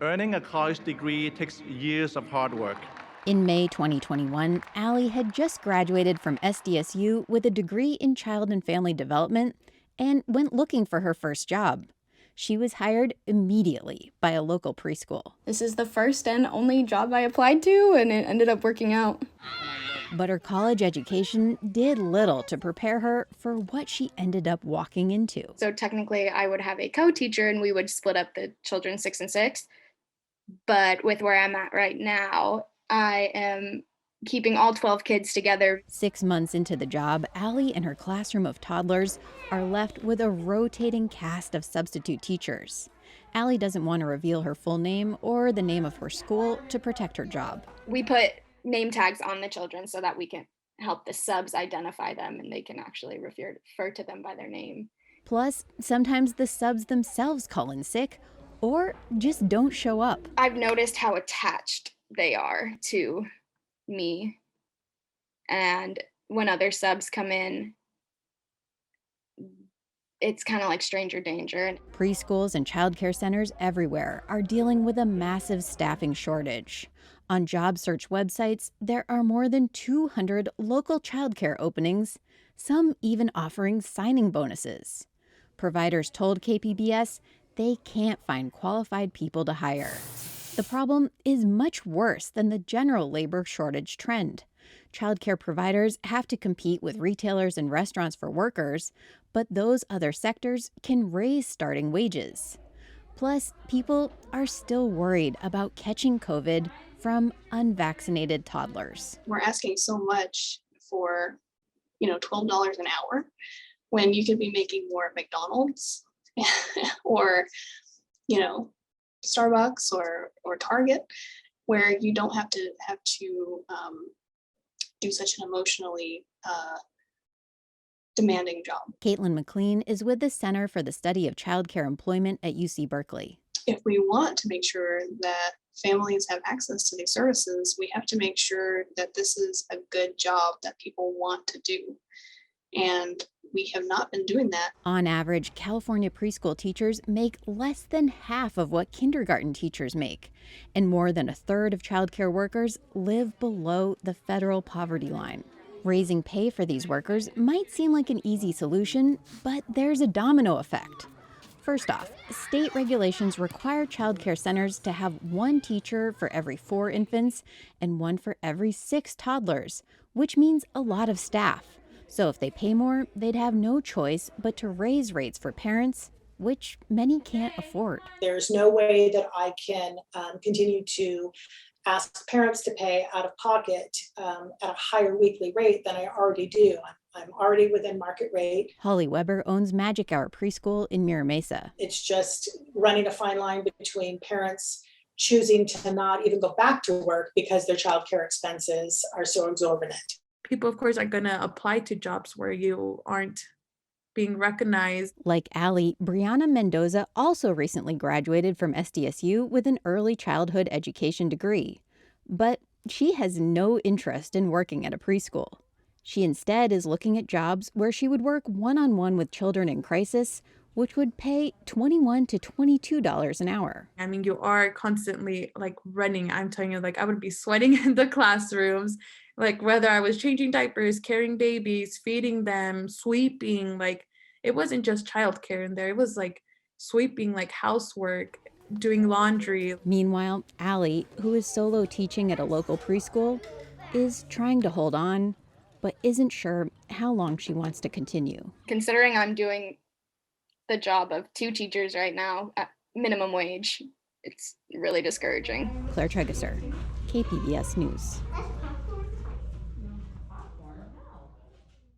Earning a college degree takes years of hard work. In May 2021, Allie had just graduated from SDSU with a degree in child and family development and went looking for her first job. She was hired immediately by a local preschool. This is the first and only job I applied to, and it ended up working out. But her college education did little to prepare her for what she ended up walking into. So technically, I would have a co-teacher, and we would split up the children 6 and 6. But with where I'm at right now, I am keeping all 12 kids together. 6 months into the job, Allie and her classroom of toddlers are left with a rotating cast of substitute teachers. Allie doesn't want to reveal her full name or the name of her school to protect her job. We put name tags on the children so that we can help the subs identify them and they can actually refer to them by their name. Plus, sometimes the subs themselves call in sick or just don't show up. I've noticed how attached they are to me. And when other subs come in, it's kind of like stranger danger. Preschools and childcare centers everywhere are dealing with a massive staffing shortage. On job search websites, there are more than 200 local childcare openings, some even offering signing bonuses. Providers told KPBS they can't find qualified people to hire. The problem is much worse than the general labor shortage trend. Childcare providers have to compete with retailers and restaurants for workers, but those other sectors can raise starting wages. Plus, people are still worried about catching COVID from unvaccinated toddlers. We're asking so much for, $12 an hour when you could be making more at McDonald's or, Starbucks or Target, where you don't have to do such an emotionally demanding job. Caitlin McLean is with the Center for the Study of Childcare Employment at UC Berkeley. If we want to make sure that families have access to these services, we have to make sure that this is a good job that people want to do. And we have not been doing that. On average, California preschool teachers make less than half of what kindergarten teachers make, and more than a third of childcare workers live below the federal poverty line. Raising pay for these workers might seem like an easy solution, but there's a domino effect. First off, state regulations require childcare centers to have one teacher for every 4 infants and one for every 6 toddlers, which means a lot of staff. So if they pay more, they'd have no choice but to raise rates for parents, which many can't afford. There's no way that I can continue to ask parents to pay out of pocket at a higher weekly rate than I already do. I'm already within market rate. Holly Weber owns Magic Hour Preschool in Mira Mesa. It's just running a fine line between parents choosing to not even go back to work because their childcare expenses are so exorbitant. People, of course, are going to apply to jobs where you aren't being recognized. Like Allie, Brianna Mendoza also recently graduated from SDSU with an early childhood education degree. But she has no interest in working at a preschool. She instead is looking at jobs where she would work one-on-one with children in crisis, which would pay $21 to $22 an hour. I mean, you are constantly running. I'm telling you, I would be sweating in the classrooms, whether I was changing diapers, carrying babies, feeding them, sweeping, it wasn't just childcare in there. It was sweeping, housework, doing laundry. Meanwhile, Allie, who is solo teaching at a local preschool, is trying to hold on, but isn't sure how long she wants to continue. Considering I'm doing the job of 2 teachers right now at minimum wage, it's really discouraging. Claire Trageser, KPBS News.